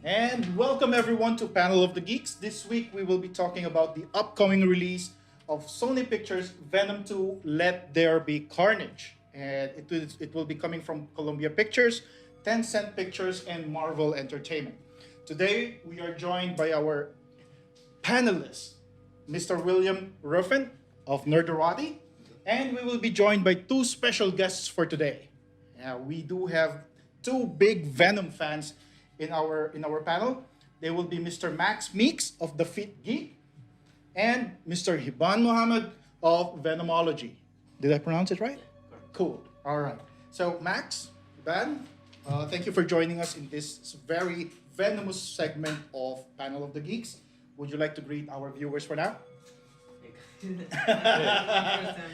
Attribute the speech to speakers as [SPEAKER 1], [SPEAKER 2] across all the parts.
[SPEAKER 1] And welcome everyone to Panel of the Geeks. This week we will be talking about the upcoming release of Sony Pictures' Venom 2 Let There Be Carnage. And it will be coming from Columbia Pictures, Tencent Pictures, and Marvel Entertainment. Today we are joined by our panelists, Mr. William Ruffin of NERDERATI, and we will be joined by two special guests for today. We do have two big Venom fans in our panel. They will be Mr. Max Meeks of The Fit Geek and Mr. Hiban Muhammad of Venomhology. Did I pronounce it right? Cool. All right. So Max, Hiban, thank you for joining us in this very venomous segment of Panel of the Geeks. Would you like to greet our viewers for now?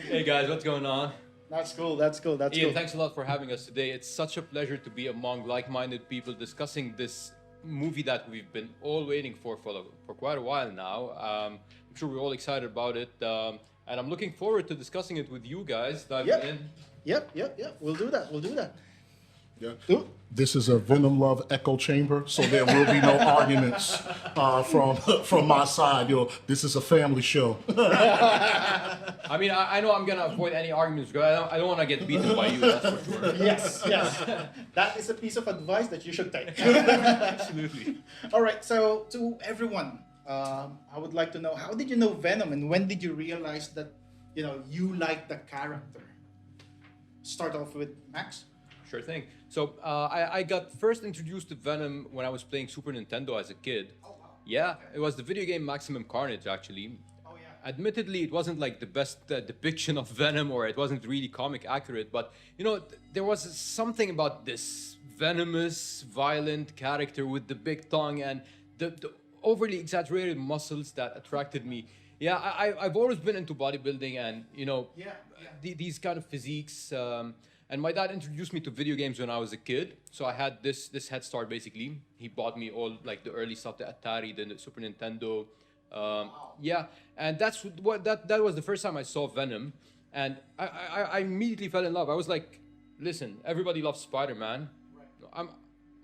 [SPEAKER 2] Hey guys, what's going on?
[SPEAKER 1] That's cool. That's cool. That's
[SPEAKER 2] Ian,
[SPEAKER 1] cool.
[SPEAKER 2] thanks a lot for having us today. It's such a pleasure to be among like-minded people discussing this movie that we've been all waiting for quite a while now. I'm sure we're all excited about it, and I'm looking forward to discussing it with you guys. Diving in.
[SPEAKER 1] Yep. We'll do that.
[SPEAKER 3] Yeah. This is a Venom Love echo chamber, so there will be no arguments from my side. This is a family show.
[SPEAKER 2] I mean, I know I'm gonna avoid any arguments because I don't want to get beaten by you. That's for sure.
[SPEAKER 1] Yes. That is a piece of advice that you should take.
[SPEAKER 2] Absolutely.
[SPEAKER 1] All right. So to everyone, I would like to know, how did you know Venom, and when did you realize that you like the character? Start off with Max.
[SPEAKER 2] Sure thing. So I got first introduced to Venom when I was playing Super Nintendo as a kid.
[SPEAKER 1] Oh wow.
[SPEAKER 2] Yeah,
[SPEAKER 1] Okay.
[SPEAKER 2] it was the video game Maximum Carnage actually.
[SPEAKER 1] Oh yeah.
[SPEAKER 2] Admittedly, it wasn't like the best depiction of Venom, or it wasn't really comic accurate, but there was something about this venomous, violent character with the big tongue and the overly exaggerated muscles that attracted me. Yeah, I've always been into bodybuilding and these kind of physiques. And my dad introduced me to video games when I was a kid, so I had this head start basically. He bought me all like the early stuff, the Atari, the Super Nintendo. Yeah, and that was the first time I saw Venom, and I immediately fell in love. I was like, listen, everybody loves Spider-Man. Right.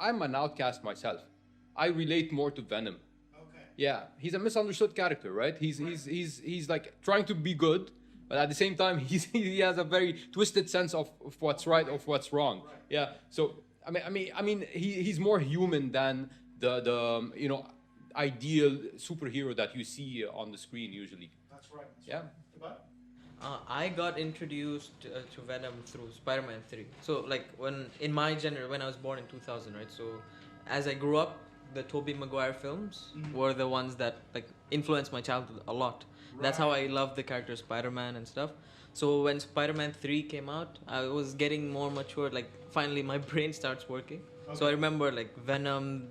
[SPEAKER 2] I'm an outcast myself. I relate more to Venom.
[SPEAKER 1] Okay.
[SPEAKER 2] Yeah, he's a misunderstood character, right? He's like trying to be good, but at the same time, he has a very twisted sense of what's right, of what's wrong.
[SPEAKER 1] Right.
[SPEAKER 2] Yeah. So I mean, he's more human than the ideal superhero that you see on the screen usually.
[SPEAKER 1] That's right.
[SPEAKER 2] Yeah.
[SPEAKER 4] I got introduced to Venom through Spider-Man 3. So like when I was born in 2000, right? So as I grew up, the Tobey Maguire films were the ones that like influenced my childhood a lot. Right. That's how I loved the character Spider-Man and stuff. So when Spider-Man 3 came out, I was getting more mature. Like finally my brain starts working. Okay. So I remember like Venom,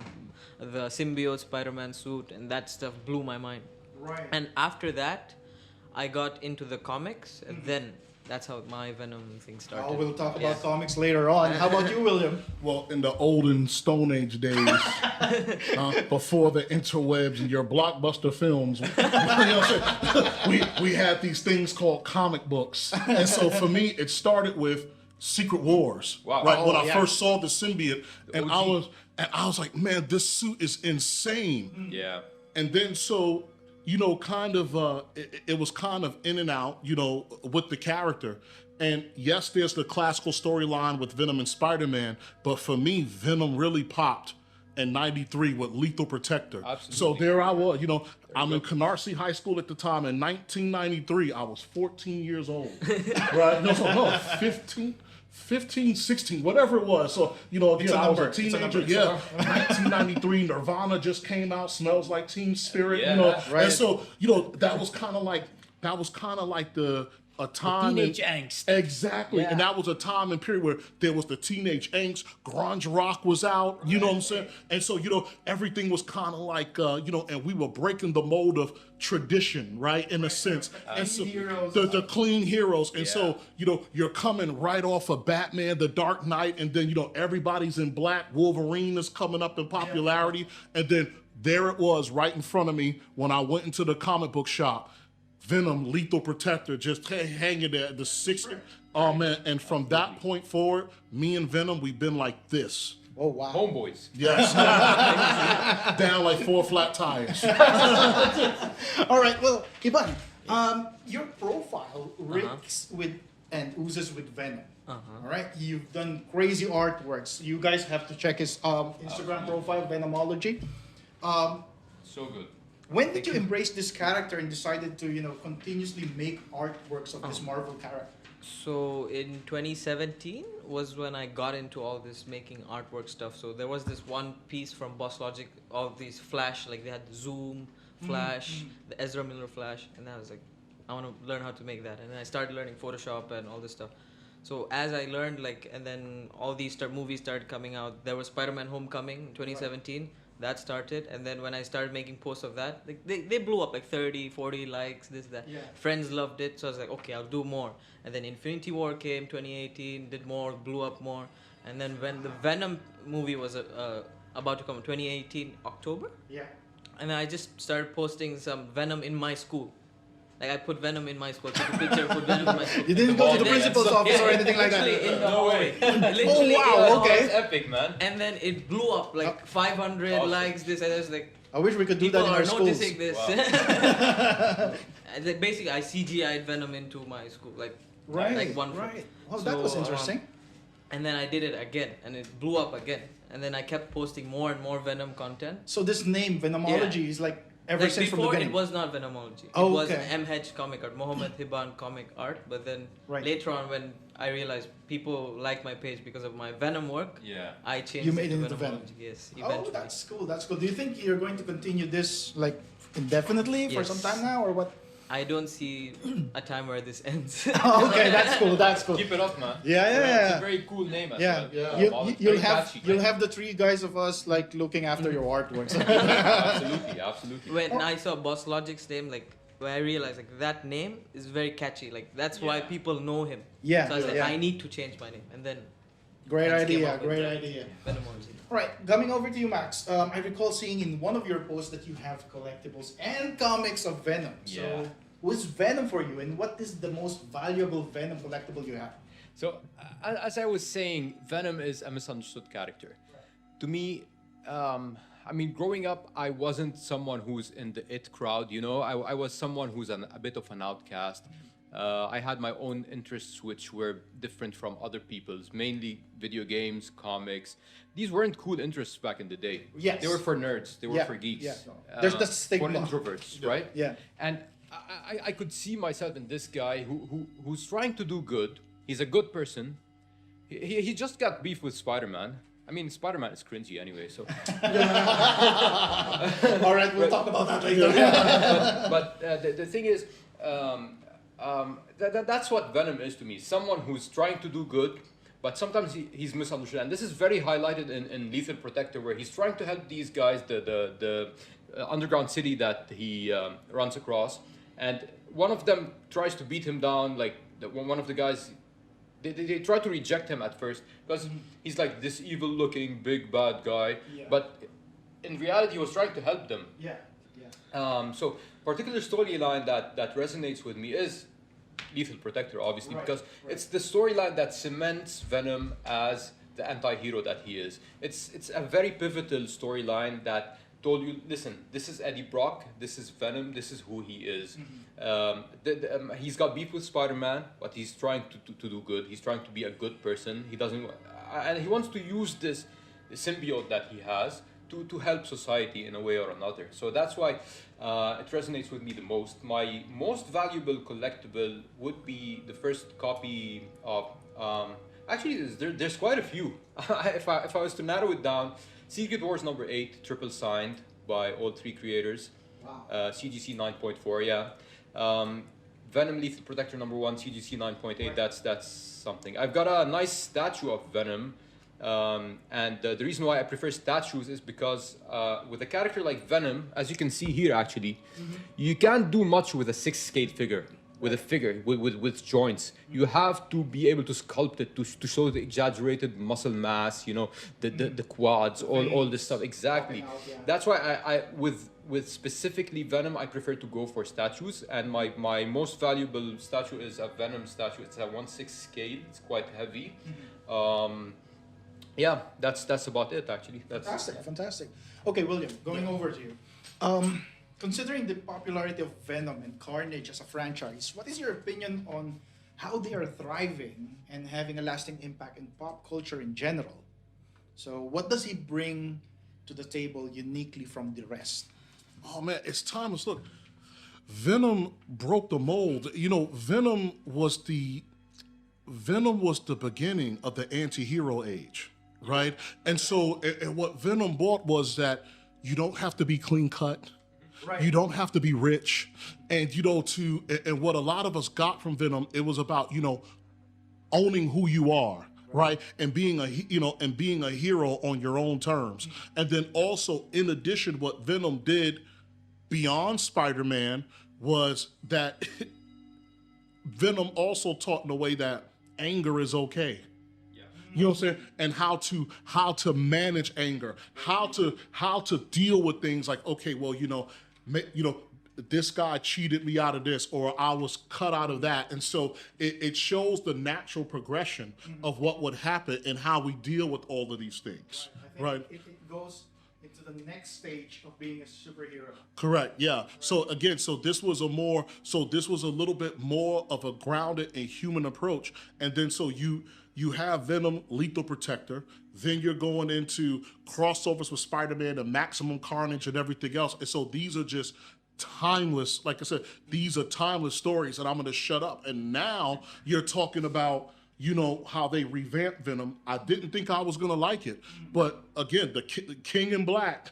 [SPEAKER 4] the symbiote Spider-Man suit, and that stuff blew my mind.
[SPEAKER 1] Right.
[SPEAKER 4] And after that, I got into the comics, and then that's how my Venom thing started.
[SPEAKER 1] Oh, we'll talk about comics later on. How about you, William?
[SPEAKER 3] Well, in the olden Stone Age days, before the interwebs and your blockbuster films, we had these things called comic books. And so for me, it started with Secret Wars.
[SPEAKER 2] Wow.
[SPEAKER 3] Right? When
[SPEAKER 1] Oh,
[SPEAKER 3] I
[SPEAKER 1] yeah.
[SPEAKER 3] first saw the symbiote, and
[SPEAKER 2] OG.
[SPEAKER 3] I was like, man, this suit is insane.
[SPEAKER 2] Yeah.
[SPEAKER 3] And then it was kind of in and out, with the character. And yes, there's the classical storyline with Venom and Spider-Man, but for me, Venom really popped in '93 with Lethal Protector.
[SPEAKER 2] Absolutely.
[SPEAKER 3] So there I was, I'm in Canarsie High School at the time. In 1993, I was 14 years old. Right? No, 15, 16, whatever it was. So, again, I was a teenager. Yeah. 1993, Nirvana just came out, Smells Like Teen Spirit,
[SPEAKER 2] Yeah,
[SPEAKER 1] right.
[SPEAKER 3] And so, that was kind of like a time
[SPEAKER 2] teenage angst.
[SPEAKER 3] Exactly.
[SPEAKER 2] Yeah.
[SPEAKER 3] And that was a time and period where there was the teenage angst, grunge rock was out, you know what I'm saying? And so, everything was kind of like, and we were breaking the mold of tradition, right? In a sense. And so
[SPEAKER 1] heroes.
[SPEAKER 3] the clean heroes. And so, you're coming right off of Batman, The Dark Knight, and then, everybody's in black. Wolverine is coming up in popularity. And then there it was right in front of me when I went into the comic book shop. Venom, Lethal Protector, just hanging there. Oh man! And from that point forward, me and Venom, we've been like this.
[SPEAKER 1] Oh wow.
[SPEAKER 2] Homeboys.
[SPEAKER 3] Yes. Down like 4 flat tires.
[SPEAKER 1] All right. Well, Iban, your profile reeks with and oozes with venom. All right. You've done crazy artworks. You guys have to check his Instagram profile, Venomhology.
[SPEAKER 2] So good.
[SPEAKER 1] When did you embrace this character and decided to, continuously make artworks of this Marvel character?
[SPEAKER 4] So in 2017 was when I got into all this making artwork stuff. So there was this one piece from Boss Logic of these Flash, like they had Zoom, Flash, the Ezra Miller Flash, and I was like, I want to learn how to make that. And then I started learning Photoshop and all this stuff. So as I learned, and then all these movies started coming out. There was Spider-Man Homecoming in 2017. Right. That started, and then when I started making posts of that, they blew up, like 30, 40 likes, this, that. Yeah. Friends loved it, so I was like, okay, I'll do more. And then Infinity War came, 2018, did more, blew up more. And then when the Venom movie was about to come, 2018, October?
[SPEAKER 1] Yeah.
[SPEAKER 4] And then I just started posting some Venom in my school. Like I put Venom in my school, took a picture, put Venom in my school.
[SPEAKER 1] You didn't go to the principal's office or anything like that?
[SPEAKER 4] In the
[SPEAKER 2] No way.
[SPEAKER 4] Literally
[SPEAKER 1] wow, okay.
[SPEAKER 2] That's epic, man.
[SPEAKER 4] And then it blew up, like 500 likes, this, and I was like,
[SPEAKER 1] I wish we could do
[SPEAKER 4] people
[SPEAKER 1] that in
[SPEAKER 4] are
[SPEAKER 1] our schools.
[SPEAKER 4] noticing this.
[SPEAKER 2] Wow.
[SPEAKER 4] And like basically, I CGI'd Venom into my school, like one foot.
[SPEAKER 1] Right. Well, that was interesting.
[SPEAKER 4] And then I did it again, and it blew up again. And then I kept posting more and more Venom content.
[SPEAKER 1] So this name, Venomhology, is like ever since from the
[SPEAKER 4] before
[SPEAKER 1] beginning.
[SPEAKER 4] it was not Venomhology. It
[SPEAKER 1] Oh,
[SPEAKER 4] was
[SPEAKER 1] okay.
[SPEAKER 4] MH comic art, Mohammed Hiban comic art. But then later on, when I realized people like my page because of my Venom work, I changed
[SPEAKER 1] You made
[SPEAKER 4] it
[SPEAKER 1] it
[SPEAKER 4] to
[SPEAKER 1] into Venom.
[SPEAKER 4] Venomhology. Yes, eventually.
[SPEAKER 1] Oh, that's cool. That's cool. Do you think you're going to continue this like indefinitely for some time now, or what?
[SPEAKER 4] I don't see a time where this ends.
[SPEAKER 1] Oh, okay, that's cool. That's cool.
[SPEAKER 2] Keep it up, man.
[SPEAKER 1] Yeah.
[SPEAKER 2] It's a very cool name as
[SPEAKER 1] Yeah,
[SPEAKER 2] well.
[SPEAKER 1] you'll have the 3 guys of us like looking after your artworks.
[SPEAKER 2] Absolutely.
[SPEAKER 4] When I saw Boss Logic's name, like when I realized like that name is very catchy. Like that's why people know him.
[SPEAKER 1] Yeah.
[SPEAKER 4] So I was like, I need to change my name, and then.
[SPEAKER 1] Great
[SPEAKER 4] hence came
[SPEAKER 1] idea.
[SPEAKER 4] up with
[SPEAKER 1] Great
[SPEAKER 4] the
[SPEAKER 1] idea.
[SPEAKER 4] Venomhology.
[SPEAKER 1] All right, coming over to you, Max. I recall seeing in one of your posts that you have collectibles and comics of Venom. So, what's Venom for you, and what is the most valuable Venom collectible you have?
[SPEAKER 2] So, as I was saying, Venom is a misunderstood character. To me, I mean, growing up, I wasn't someone who's in the it crowd, I was someone who's a bit of an outcast. I had my own interests which were different from other people's, mainly video games, comics. These weren't cool interests back in the day.
[SPEAKER 1] Yes.
[SPEAKER 2] They were for nerds, they were for geeks.
[SPEAKER 1] Yeah. There's the stigma.
[SPEAKER 2] For introverts, right?
[SPEAKER 1] Yeah.
[SPEAKER 2] And I could see myself in this guy who's trying to do good. He's a good person. He just got beef with Spider-Man. I mean, Spider-Man is cringy anyway, so...
[SPEAKER 1] All right, we'll talk about that later.
[SPEAKER 2] but the thing is, that's what Venom is to me. Someone who's trying to do good, but sometimes he's misunderstood. And this is very highlighted in Lethal Protector, where he's trying to help these guys, the underground city that he runs across. And one of them tries to beat him down, like one of the guys... They try to reject him at first because he's like this evil-looking big bad guy, but in reality he was trying to help them. So particular storyline that resonates with me is Lethal Protector, obviously, because it's the storyline that cements Venom as the anti-hero that he is. It's a very pivotal storyline that told you, listen, this is Eddie Brock, this is Venom, this is who he is. He's got beef with Spider-Man, but he's trying to do good. He's trying to be a good person. He doesn't, and he wants to use this symbiote that he has to help society in a way or another. So that's why it resonates with me the most. My most valuable collectible would be the first copy of, actually there's quite a few. if I was to narrow it down, Secret Wars number 8, triple signed by all 3 creators.
[SPEAKER 1] Wow.
[SPEAKER 2] CGC 9.4, Venom Lethal Protector number 1, CGC 9.8. That's something. I've got a nice statue of Venom, and the reason why I prefer statues is because with a character like Venom, as you can see here, actually, you can't do much with a 6-scale figure. With a figure, with joints, you have to be able to sculpt it to show the exaggerated muscle mass, the quads, all this stuff. Exactly. That's why I with specifically Venom, I prefer to go for statues. And my most valuable statue is a Venom statue. It's a 1/6 scale. It's quite heavy. Yeah, that's about it actually.
[SPEAKER 1] Fantastic. Okay, William, going over to you. Considering the popularity of Venom and Carnage as a franchise, what is your opinion on how they are thriving and having a lasting impact in pop culture in general? So, what does he bring to the table uniquely from the rest?
[SPEAKER 3] Oh man, it's timeless. Look, Venom broke the mold. You know, Venom was the beginning of the anti-hero age, right? And so, and what Venom brought was that you don't have to be clean cut.
[SPEAKER 1] Right.
[SPEAKER 3] You don't have to be rich. And, you know, and what a lot of us got from Venom, it was about, you know, owning who you are, right? And being a hero on your own terms. And then also, in addition, what Venom did beyond Spider-Man was that Venom also taught in a way that anger is okay. You know what I'm saying? And how to manage anger, how to deal with things like, okay, well, this guy cheated me out of this, or I was cut out of that. And so it shows the natural progression of what would happen and how we deal with all of these things. Right.
[SPEAKER 1] It goes into the next stage of being a superhero.
[SPEAKER 3] Correct. Yeah. So again, this was a little bit more of a grounded and human approach. And then so you have Venom, Lethal Protector. Then you're going into crossovers with Spider-Man and Maximum Carnage and everything else. And so these are just timeless. Like I said, these are timeless stories, and I'm going to shut up. And now you're talking about, you know, how they revamped Venom. I didn't think I was going to like it. But again, the King in Black.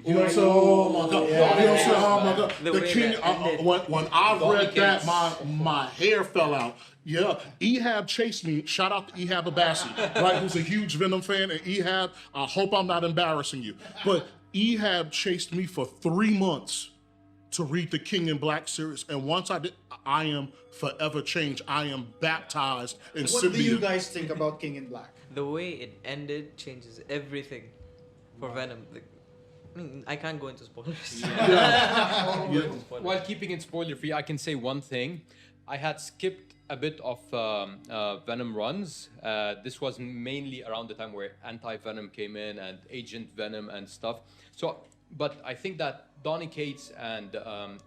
[SPEAKER 3] You know what I'm saying? Oh my God.
[SPEAKER 1] Yeah.
[SPEAKER 3] You know what I'm saying? Oh my God.
[SPEAKER 4] The
[SPEAKER 3] The
[SPEAKER 4] way
[SPEAKER 3] King,
[SPEAKER 4] that ended.
[SPEAKER 3] when I read that,
[SPEAKER 2] Kids.
[SPEAKER 3] my hair fell out. Yeah, Ehab chased me. Shout out to Ehab Abassi, right? Who's a huge Venom fan. And Ehab, I hope I'm not embarrassing you, but Ehab chased me for 3 months to read the King in Black series. And once I did, I am forever changed. I am baptized in
[SPEAKER 1] What do you
[SPEAKER 3] symbiote.
[SPEAKER 1] guys think about King in Black?
[SPEAKER 4] The way it ended changes everything for Venom. I mean, I can't go into spoilers.
[SPEAKER 2] While keeping it spoiler free, I can say one thing. I had skipped a bit of Venom runs. This was mainly around the time where Anti-Venom came in and Agent Venom and stuff. So, but I think that Donny Cates and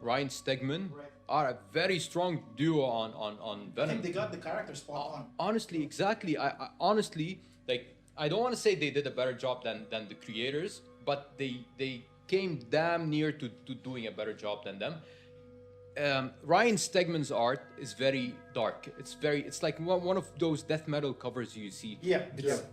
[SPEAKER 2] Ryan Stegman are a very strong duo on Venom.
[SPEAKER 1] And they got the character spot on.
[SPEAKER 2] Honestly, exactly. I honestly, like, I don't want to say they did a better job than the creators, but they came damn near to doing a better job than them. Ryan Stegman's art is very dark. It's like one of those death metal covers you see.
[SPEAKER 1] Yeah,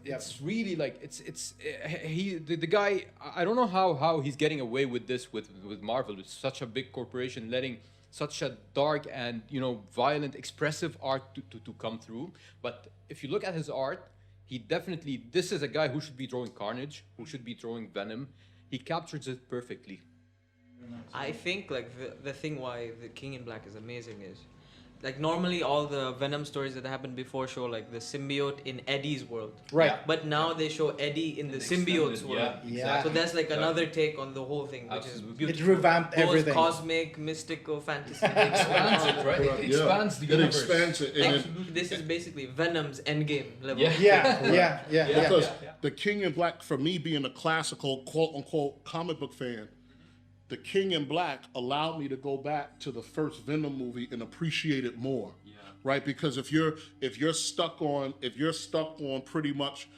[SPEAKER 2] It's really like the guy. I don't know how he's getting away with this with Marvel. It's such a big corporation letting such a dark and, you know, violent, expressive art to come through. But if you look at his art, this is a guy who should be drawing Carnage, who should be drawing Venom. He captures it perfectly.
[SPEAKER 4] I think like the thing why the King in Black is amazing is, like, normally all the Venom stories that happened before show like the symbiote in Eddie's world.
[SPEAKER 1] Right.
[SPEAKER 4] But now they show Eddie in the symbiote's world.
[SPEAKER 1] Yeah.
[SPEAKER 4] So that's like another take on the whole thing, which is
[SPEAKER 2] Absolutely.
[SPEAKER 1] It
[SPEAKER 4] beautiful.
[SPEAKER 1] revamped
[SPEAKER 4] Goes
[SPEAKER 1] everything.
[SPEAKER 4] cosmic, mystical, fantasy.
[SPEAKER 2] Expands it, right? It expands the
[SPEAKER 3] It
[SPEAKER 2] universe.
[SPEAKER 3] expands it. And it-
[SPEAKER 4] This is basically Venom's endgame level.
[SPEAKER 1] Yeah.
[SPEAKER 3] Because the King in Black, for me being a classical quote-unquote comic book fan, the King in Black allowed me to go back to the first Venom movie and appreciate it more. Right? Because if you're stuck on pretty much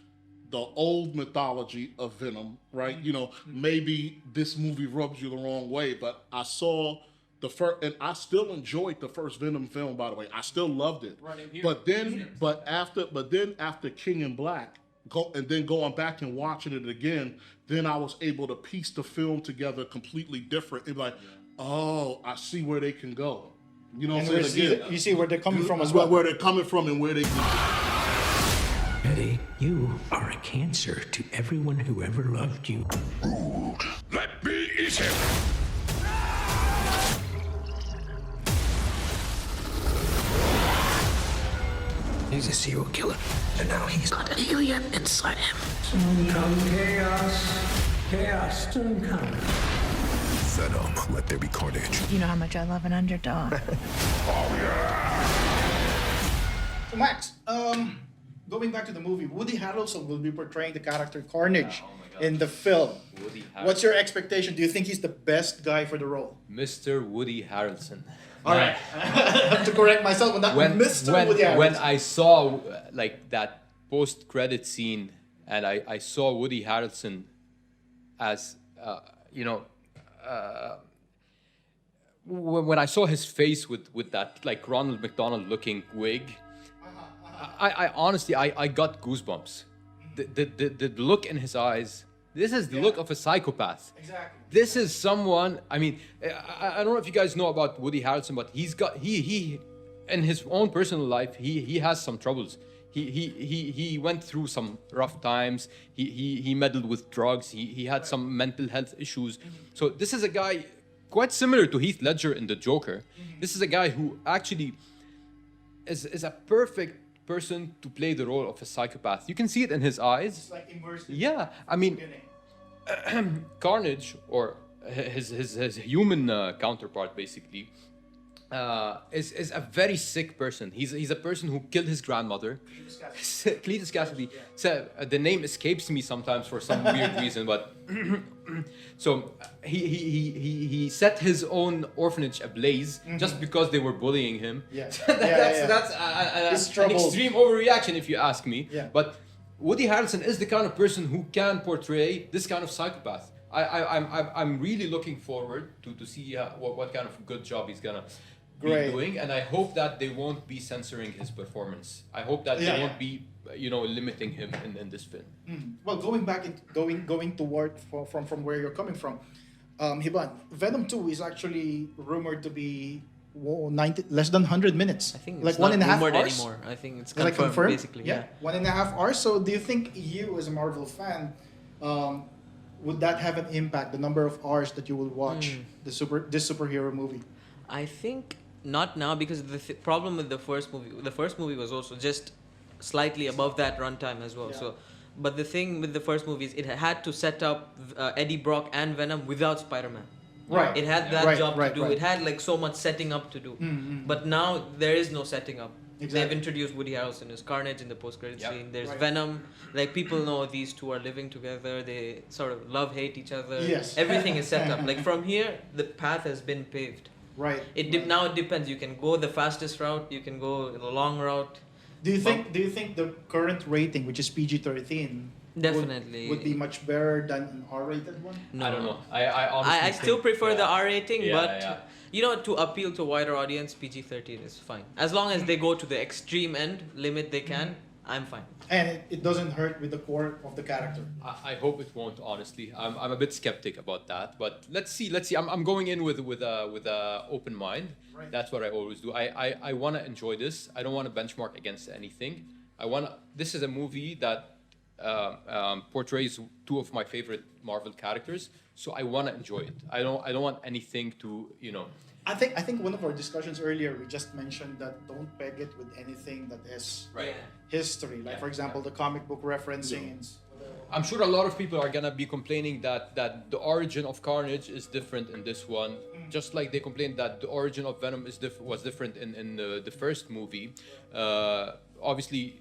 [SPEAKER 3] the old mythology of Venom, right? You know, maybe this movie rubs you the wrong way, but I saw the first, and I still enjoyed the first Venom film, by the way. I still loved it. But then after King in Black, going back and watching it again, then I was able to piece the film together completely different and be like, oh, I see where they can go. You know what I'm saying?
[SPEAKER 1] You see where they're coming from as well.
[SPEAKER 3] Where they're coming from and where they can.
[SPEAKER 5] Eddie, you are a cancer to everyone who ever loved you.
[SPEAKER 6] Let me eat him!
[SPEAKER 5] He's a serial killer, and now he's got an alien inside him.
[SPEAKER 7] Soon come chaos. Chaos soon come.
[SPEAKER 6] Venom, let there be carnage.
[SPEAKER 8] You know how much I love an underdog.
[SPEAKER 1] So Max, going back to the movie, Woody Harrelson will be portraying the character Carnage
[SPEAKER 2] Oh my God.
[SPEAKER 1] in the film.
[SPEAKER 2] Woody
[SPEAKER 1] What's your expectation? Do you think he's the best guy for the role?
[SPEAKER 2] Mr. Woody Harrelson.
[SPEAKER 1] All right, I have to correct myself on that. Mr. Woody Harrelson.
[SPEAKER 2] When I saw like that post-credit scene, and I saw Woody Harrelson as when I saw his face with that like Ronald McDonald looking wig, I honestly I got goosebumps. The look in his eyes. This is the look of a psychopath.
[SPEAKER 1] Exactly.
[SPEAKER 2] This is someone. I mean, I don't know if you guys know about Woody Harrelson, but he in his own personal life he has some troubles. He went through some rough times. He meddled with drugs. He had some mental health issues. So this is a guy quite similar to Heath Ledger in The Joker. This is a guy who actually is a perfect person to play the role of a psychopath. You can see it in his eyes.
[SPEAKER 1] It's like immersed.
[SPEAKER 2] Yeah, I mean, Carnage, or his human counterpart, basically, is a very sick person. He's a person who killed his grandmother. Cletus Cassidy. So, the name escapes me sometimes for some weird reason, but so he set his own orphanage ablaze just because they were bullying him.
[SPEAKER 1] Yeah.
[SPEAKER 2] That's an extreme overreaction, if you ask me.
[SPEAKER 1] Yeah.
[SPEAKER 2] But Woody Harrelson is the kind of person who can portray this kind of psychopath. I'm really looking forward to see what kind of good job he's gonna be doing, and I hope that they won't be censoring his performance. I hope that they won't be limiting him in this film.
[SPEAKER 1] Well, going toward from where you're coming from, Hiban, Venom 2 is actually rumored to be less than 100 minutes.
[SPEAKER 4] I think it's
[SPEAKER 1] like
[SPEAKER 4] not
[SPEAKER 1] 1.5
[SPEAKER 4] rumored
[SPEAKER 1] hours
[SPEAKER 4] anymore. I think it's
[SPEAKER 1] Like
[SPEAKER 4] confirmed, basically. Yeah.
[SPEAKER 1] 1.5 hours. So do you think you, as a Marvel fan, would that have an impact, the number of hours that you will watch this superhero movie?
[SPEAKER 4] I think not now, because the problem with the first movie was also just slightly above that runtime as well.
[SPEAKER 1] Yeah.
[SPEAKER 4] So, but the thing with the first movie is it had to set up Eddie Brock and Venom without Spider-Man.
[SPEAKER 1] Right.
[SPEAKER 4] It had that job to do.
[SPEAKER 1] Right.
[SPEAKER 4] It had like so much setting up to do. But now there is no setting up.
[SPEAKER 1] Exactly.
[SPEAKER 4] They've introduced Woody Harrelson as Carnage in the post-credit scene. There's
[SPEAKER 1] Right.
[SPEAKER 4] Venom. Like, people know these two are living together. They sort of love-hate each other.
[SPEAKER 1] Yes.
[SPEAKER 4] Everything is set up. Like, from here, the path has been paved.
[SPEAKER 1] Right.
[SPEAKER 4] Now it depends. You can go the fastest route. You can go the long route.
[SPEAKER 1] Do you think the current rating, which is PG-13,
[SPEAKER 4] Definitely
[SPEAKER 1] would be much better than an R-rated one?
[SPEAKER 4] No.
[SPEAKER 2] I don't know. I honestly
[SPEAKER 4] I still
[SPEAKER 2] think,
[SPEAKER 4] prefer the R rating,
[SPEAKER 2] Yeah,
[SPEAKER 4] but
[SPEAKER 2] yeah.
[SPEAKER 4] to appeal to a wider audience, PG-13 is fine. As long as they go to the extreme end limit they can, I'm fine.
[SPEAKER 1] And it doesn't hurt with the core of the character.
[SPEAKER 2] I hope it won't. Honestly, I'm a bit skeptic about that. But let's see. I'm going in with a open mind.
[SPEAKER 1] Right.
[SPEAKER 2] That's what I always do. I want to enjoy this. I don't want to benchmark against anything. This is a movie that portrays two of my favorite Marvel characters. So I want to enjoy it. I don't want anything to
[SPEAKER 1] I think one of our discussions earlier, we just mentioned that don't peg it with anything that is
[SPEAKER 2] Right.
[SPEAKER 1] history. Like, for example, the comic book referencing.
[SPEAKER 2] I'm sure a lot of people are gonna be complaining that the origin of Carnage is different in this one, just like they complained that the origin of Venom was different in the first movie. Obviously,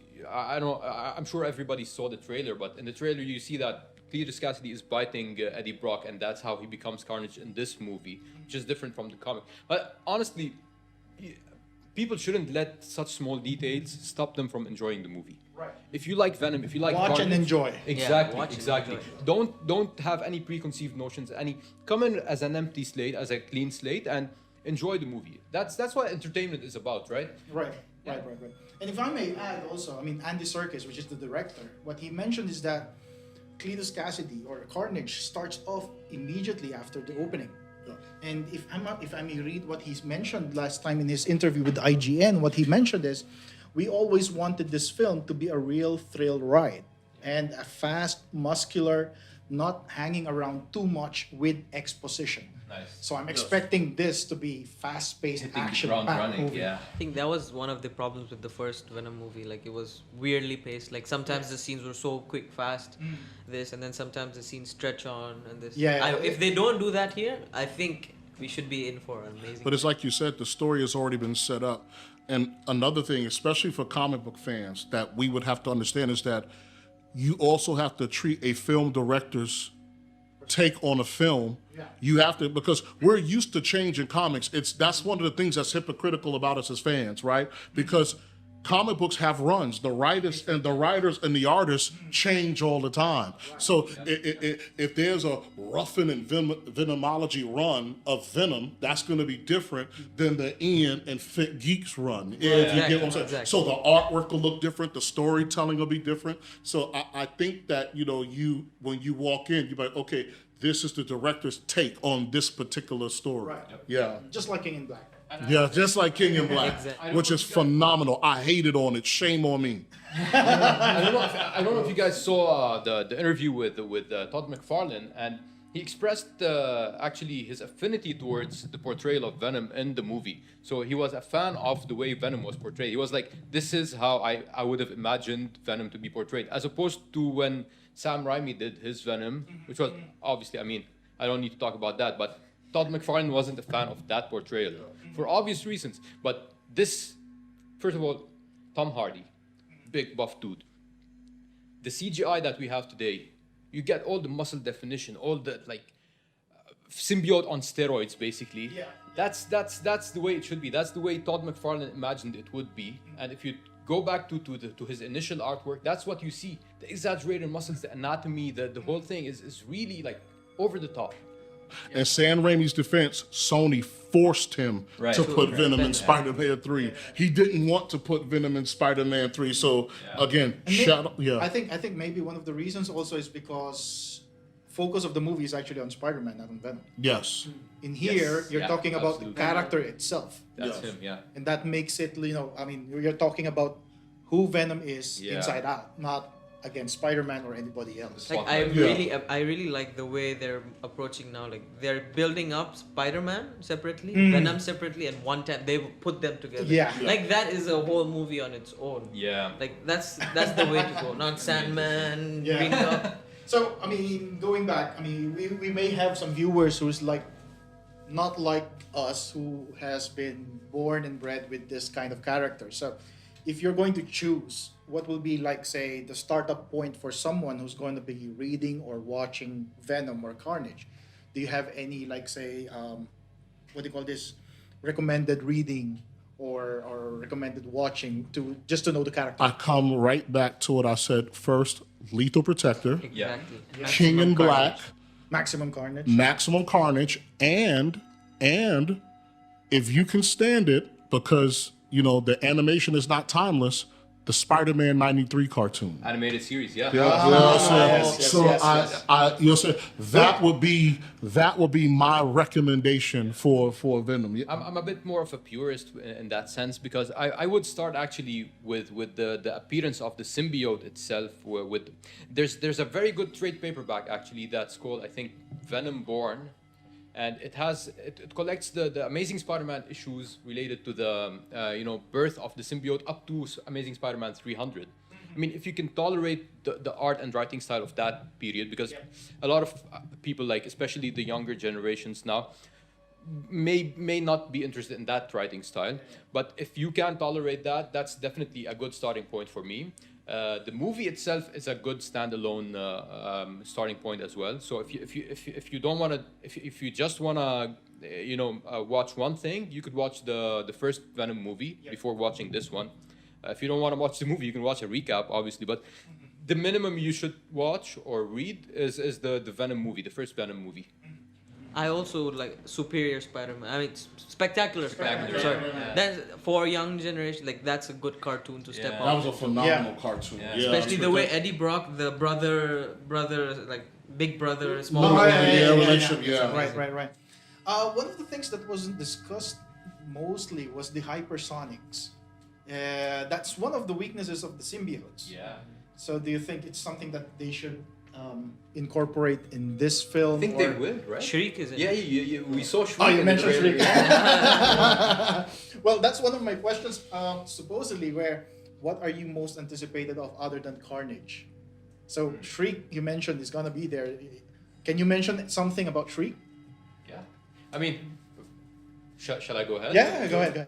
[SPEAKER 2] I'm sure everybody saw the trailer, but in the trailer you see that Cletus Cassidy is biting Eddie Brock, and that's how he becomes Carnage in this movie, which is different from the comic. But honestly, people shouldn't let such small details stop them from enjoying the movie.
[SPEAKER 1] Right.
[SPEAKER 2] If you like Venom, if you like
[SPEAKER 1] Watch
[SPEAKER 2] Carnage,
[SPEAKER 1] and enjoy.
[SPEAKER 2] Exactly,
[SPEAKER 4] watch and
[SPEAKER 2] exactly.
[SPEAKER 4] enjoy.
[SPEAKER 2] Don't have any preconceived notions. Come in as an empty slate, as a clean slate, and enjoy the movie. That's what entertainment is about, right?
[SPEAKER 1] Right. And if I may add also, I mean, Andy Serkis, which is the director, what he mentioned is that Cletus Cassidy, or Carnage, starts off immediately after the opening. And if I may read what he's mentioned last time in his interview with IGN, what he mentioned is, we always wanted this film to be a real thrill ride and a fast, muscular, not hanging around too much with exposition.
[SPEAKER 2] Nice.
[SPEAKER 1] So I'm expecting this to be fast-paced, action-packed movie.
[SPEAKER 2] Yeah.
[SPEAKER 4] I think that was one of the problems with the first Venom movie. Like, it was weirdly paced. Like, sometimes the scenes were so quick, fast, and then sometimes the scenes stretch on and this. If they don't do that here, I think we should be in for an amazing.
[SPEAKER 3] But it's like you said, the story has already been set up. and another thing, especially for comic book fans, that we would have to understand is that you also have to treat a film director's take on a film. You have to, because we're used to change in comics. That's one of the things that's hypocritical about us as fans, right? Because comic books have runs. The writers and the artists change all the time. So if there's a Ruffin and Venomology run of Venom, that's going to be different than the Ian and GEEKS run. If you get what I'm saying.
[SPEAKER 4] Exactly.
[SPEAKER 3] So the artwork will look different. The storytelling will be different. So I think that, when you walk in, you're like, okay, this is the director's take on this particular story.
[SPEAKER 1] Right.
[SPEAKER 3] Yeah.
[SPEAKER 1] Just like King in Black.
[SPEAKER 3] Yeah, just like King in Black,
[SPEAKER 4] Exactly.
[SPEAKER 3] which is phenomenal. I hated on it. Shame on me.
[SPEAKER 2] I don't know if you guys saw the interview with Todd McFarlane, and he expressed actually his affinity towards the portrayal of Venom in the movie. So he was a fan of the way Venom was portrayed. He was like, this is how I would have imagined Venom to be portrayed, as opposed to when Sam Raimi did his Venom, which was obviously, I don't need to talk about that, but Todd McFarlane wasn't a fan of that portrayal for obvious reasons. But this, first of all, Tom Hardy, big buff dude. The CGI that we have today, you get all the muscle definition, all the symbiote on steroids, basically.
[SPEAKER 1] Yeah.
[SPEAKER 2] That's the way it should be. That's the way Todd McFarlane imagined it would be. And if you go back to his initial artwork, that's what you see. The exaggerated muscles, the anatomy, the whole thing is really over the top.
[SPEAKER 3] In Sam Raimi's defense, Sony forced him to put Venom in Spider-Man 3. He didn't want to put Venom in Spider-Man 3. So again,
[SPEAKER 1] I think maybe one of the reasons also is because focus of the movie is actually on Spider-Man, not on Venom.
[SPEAKER 3] Yes.
[SPEAKER 1] In here, you're talking about
[SPEAKER 2] absolutely.
[SPEAKER 1] the character itself.
[SPEAKER 2] That's him, yeah.
[SPEAKER 1] And that makes it, you're talking about who Venom is inside out, not against Spider-Man or anybody else.
[SPEAKER 4] Like I really like the way they're approaching now. Like they're building up Spider-Man separately, Venom separately, and one time they put them together.
[SPEAKER 1] Yeah.
[SPEAKER 4] Like that is a whole movie on its own.
[SPEAKER 2] Yeah.
[SPEAKER 4] Like that's the way to go. Not Sandman, Green Dog.
[SPEAKER 1] So, going back, we may have some viewers who's not like us, who has been born and bred with this kind of character. So, if you're going to choose, what will be say the startup point for someone who's going to be reading or watching Venom or Carnage? Do you have any what do you call this, recommended reading or recommended watching just to know the character?
[SPEAKER 3] I come right back to what I said first. Lethal Protector,
[SPEAKER 4] Exactly.
[SPEAKER 3] King in Black,
[SPEAKER 1] Maximum Carnage.
[SPEAKER 3] Maximum Carnage, and if you can stand it, because the animation is not timeless, the Spider-Man '93 cartoon.
[SPEAKER 2] Animated series, yeah.
[SPEAKER 3] You'll say that would be my recommendation for Venom. Yeah.
[SPEAKER 2] I'm a bit more of a purist in that sense, because I would start actually with the appearance of the symbiote itself. There's a very good trade paperback actually that's called, I think, Venom Born, and it collects the Amazing Spider-Man issues related to the birth of the symbiote up to Amazing Spider-Man 300. If you can tolerate the art and writing style of that period, because a lot of people, especially the younger generations now, may not be interested in that writing style. But if you can tolerate that, that's definitely a good starting point for me. The movie itself is a good standalone starting point as well. So if you don't want to, if you just want to watch one thing, you could watch the first Venom movie before watching this one. If you don't want to watch the movie, you can watch a recap, obviously. But the minimum you should watch or read is the Venom movie, the first Venom movie.
[SPEAKER 4] I also like Superior Spider-Man. Spectacular Spider-Man. Sorry,
[SPEAKER 2] Yeah.
[SPEAKER 4] that's for a young generation. That's a good cartoon to step
[SPEAKER 2] Yeah.
[SPEAKER 4] on.
[SPEAKER 3] That was a phenomenal cartoon.
[SPEAKER 2] Yeah.
[SPEAKER 4] Especially the way Eddie Brock, the brother, big brother, small
[SPEAKER 1] No,
[SPEAKER 4] brother.
[SPEAKER 3] relationship, yeah.
[SPEAKER 1] Right. One of the things that wasn't discussed mostly was the hypersonics. That's one of the weaknesses of the symbiotes.
[SPEAKER 2] Yeah.
[SPEAKER 1] So do you think it's something that they should incorporate in this film?
[SPEAKER 2] I think they will, right?
[SPEAKER 4] Shriek is in
[SPEAKER 2] Yeah,
[SPEAKER 4] it.
[SPEAKER 2] we saw Shriek.
[SPEAKER 1] Oh, you
[SPEAKER 2] in the
[SPEAKER 1] mentioned
[SPEAKER 2] trailer.
[SPEAKER 1] Shriek. Well, that's one of my questions. Supposedly, what are you most anticipated of other than Carnage? So Shriek, you mentioned, is gonna be there. Can you mention something about Shriek?
[SPEAKER 2] Yeah. Shall I go ahead?
[SPEAKER 1] Yeah, go ahead.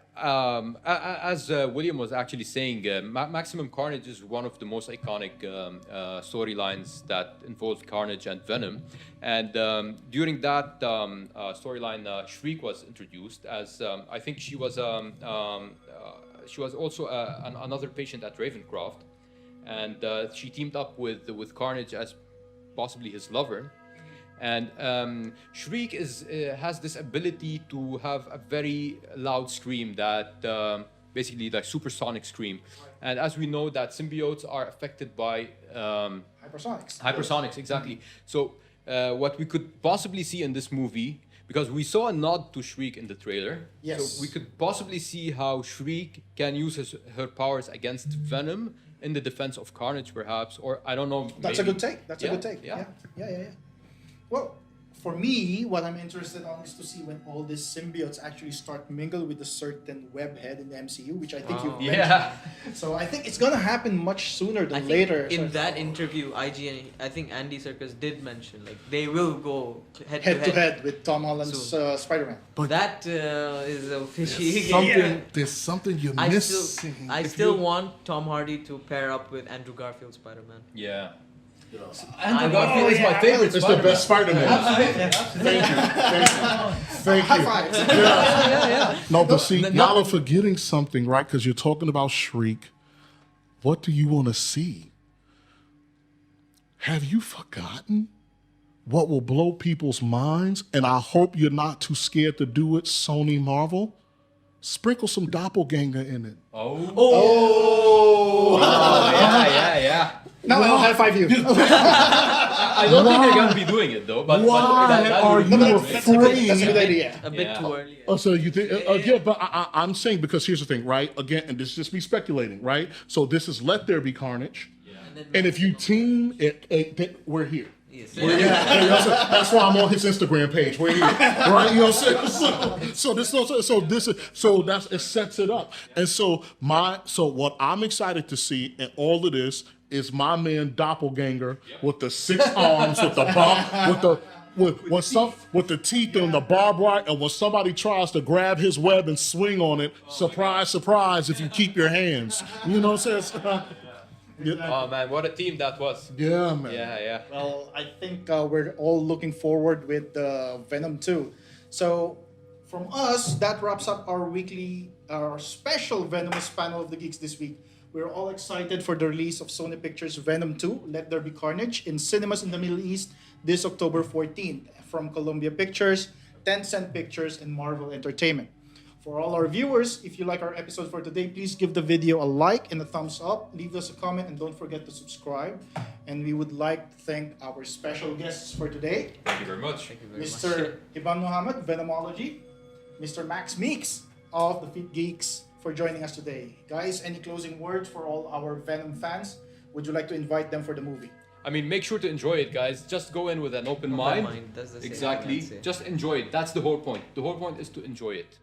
[SPEAKER 2] As William was actually saying, Maximum Carnage is one of the most iconic storylines that involved Carnage and Venom. And during that storyline, Shriek was introduced as I think she was also another patient at Ravencroft, and she teamed up with Carnage as possibly his lover. And Shriek has this ability to have a very loud scream that basically like supersonic scream. And as we know that symbiotes are affected by
[SPEAKER 1] Hypersonics.
[SPEAKER 2] Hypersonics, exactly. So what we could possibly see in this movie, because we saw a nod to Shriek in the trailer,
[SPEAKER 1] Yes.
[SPEAKER 2] so we could possibly see how Shriek can use her powers against Venom in the defense of Carnage, perhaps, or I don't know.
[SPEAKER 1] That's a
[SPEAKER 2] maybe.
[SPEAKER 1] good take. That's a
[SPEAKER 2] Yeah,
[SPEAKER 1] good take.
[SPEAKER 2] yeah.
[SPEAKER 1] Yeah. Well, for me, what I'm interested on is to see when all these symbiotes actually start mingle with a certain web head in the MCU, which I think you've mentioned.
[SPEAKER 2] Yeah.
[SPEAKER 1] So I think it's gonna happen much sooner
[SPEAKER 4] I
[SPEAKER 1] than
[SPEAKER 4] think
[SPEAKER 1] later.
[SPEAKER 4] in
[SPEAKER 1] So-
[SPEAKER 4] that interview, IGN, I think Andy Serkis did mention like they will go head
[SPEAKER 1] head to head with Tom Holland's
[SPEAKER 4] Soon.
[SPEAKER 1] Spider-Man.
[SPEAKER 4] That is a fishy.
[SPEAKER 3] There's something you're
[SPEAKER 4] I
[SPEAKER 3] missing.
[SPEAKER 4] I still want Tom Hardy to pair up with Andrew Garfield Spider-Man.
[SPEAKER 2] Yeah. Andrew Garfield is my favorite.
[SPEAKER 3] It's the best Spider-Man. Thank you.
[SPEAKER 1] High fives.
[SPEAKER 3] No, but see, y'all are forgetting something, right? Because you're talking about Shriek. What do you want to see? Have you forgotten what will blow people's minds? And I hope you're not too scared to do it, Sony Marvel. Sprinkle some doppelganger in it.
[SPEAKER 2] Yeah.
[SPEAKER 1] Now I'll high five you.
[SPEAKER 2] I don't think they're gonna be doing it though. But
[SPEAKER 3] Why
[SPEAKER 2] that
[SPEAKER 3] are
[SPEAKER 2] would be
[SPEAKER 3] you
[SPEAKER 2] great.
[SPEAKER 1] That's a good
[SPEAKER 3] afraid?
[SPEAKER 1] idea.
[SPEAKER 4] A bit
[SPEAKER 2] Yeah.
[SPEAKER 4] too early.
[SPEAKER 3] Oh, so you think? Yeah, but I'm saying because here's the thing, right? Again, and this is just me speculating, right? So this is Let There Be Carnage, and if you team it, we're here.
[SPEAKER 4] Yes.
[SPEAKER 3] That's why I'm on his Instagram page. We're here, right? You know what I'm saying? So that's it sets it up, and so what I'm excited to see in all of this is my man Doppelganger with the 6 arms, with the with the teeth and the barbed wire, and when somebody tries to grab his web and swing on it, surprise, surprise! If you keep your hands, you know what I'm saying?
[SPEAKER 2] Oh man, what a team that was.
[SPEAKER 3] Yeah, man.
[SPEAKER 2] Yeah.
[SPEAKER 1] Well, I think we're all looking forward with Venom 2. So, from us, that wraps up our special Venomous panel of the Geeks this week. We're all excited for the release of Sony Pictures' Venom 2, Let There Be Carnage, in cinemas in the Middle East this October 14th from Columbia Pictures, Tencent Pictures, and Marvel Entertainment. For all our viewers, if you like our episode for today, please give the video a like and a thumbs up. Leave us a comment and don't forget to subscribe. And we would like to thank our special guests for today.
[SPEAKER 2] Thank you very much.
[SPEAKER 1] Mr. Iban Muhammad, Venomhology. Mr. Max Meeks of the Fit Geeks for joining us today. Guys, any closing words for all our Venom fans? Would you like to invite them for the movie?
[SPEAKER 2] I mean, make sure to enjoy it, guys. Just go in with an open mind.
[SPEAKER 4] That's the same
[SPEAKER 2] Exactly.
[SPEAKER 4] thing I'd say.
[SPEAKER 2] Just enjoy it. That's the whole point. The whole point is to enjoy it.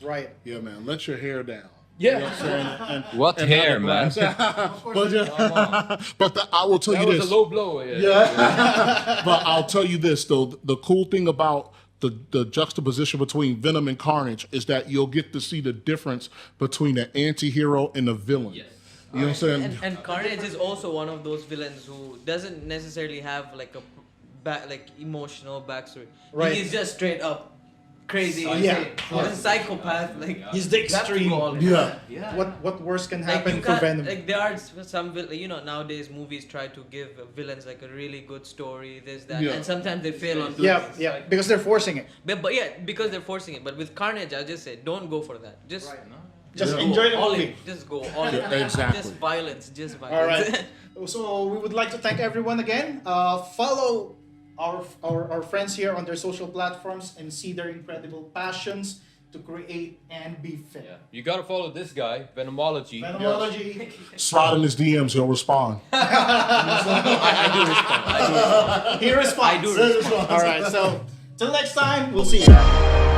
[SPEAKER 1] Right.
[SPEAKER 3] Yeah, man. Let your hair down.
[SPEAKER 2] Yeah. What hair, man?
[SPEAKER 3] But I will tell
[SPEAKER 2] That
[SPEAKER 3] you
[SPEAKER 2] was
[SPEAKER 3] this.
[SPEAKER 2] a low blow.
[SPEAKER 3] But I'll tell you this though, the cool thing about the juxtaposition between Venom and Carnage is that you'll get to see the difference between the anti-hero and the villain.
[SPEAKER 2] Yes.
[SPEAKER 3] You know what I'm saying?
[SPEAKER 4] And Carnage is also one of those villains who doesn't necessarily have like a emotional backstory.
[SPEAKER 1] Right.
[SPEAKER 4] He's just straight up crazy.
[SPEAKER 1] Yeah.
[SPEAKER 4] Insane. He's a psychopath. Like
[SPEAKER 1] He's the
[SPEAKER 4] you have to
[SPEAKER 1] extreme.
[SPEAKER 4] call him.
[SPEAKER 3] Yeah.
[SPEAKER 1] What worse can
[SPEAKER 4] Like
[SPEAKER 1] happen
[SPEAKER 4] you
[SPEAKER 1] for
[SPEAKER 4] can't,
[SPEAKER 1] Venom?
[SPEAKER 4] like there are some nowadays movies try to give villains like a really good story, this that,
[SPEAKER 3] Yeah.
[SPEAKER 4] and sometimes they fail on doing it.
[SPEAKER 1] Yeah, because they're forcing it.
[SPEAKER 4] But yeah, because they're forcing it. But with Carnage, I just say don't go for that. Just
[SPEAKER 1] Just
[SPEAKER 4] go
[SPEAKER 1] enjoy the
[SPEAKER 4] all
[SPEAKER 1] movie.
[SPEAKER 4] in. Just go all in.
[SPEAKER 3] exactly.
[SPEAKER 4] Just violence. Just violence.
[SPEAKER 1] All right. So we would like to thank everyone again. Follow our friends here on their social platforms and see their incredible passions to create and be fit.
[SPEAKER 2] Yeah. You gotta follow this guy, Venomhology.
[SPEAKER 1] Venomhology.
[SPEAKER 3] Slide in his DMs, he'll respond.
[SPEAKER 4] I do respond.
[SPEAKER 1] He responds.
[SPEAKER 4] I do respond.
[SPEAKER 1] All right. So till next time, we'll see you.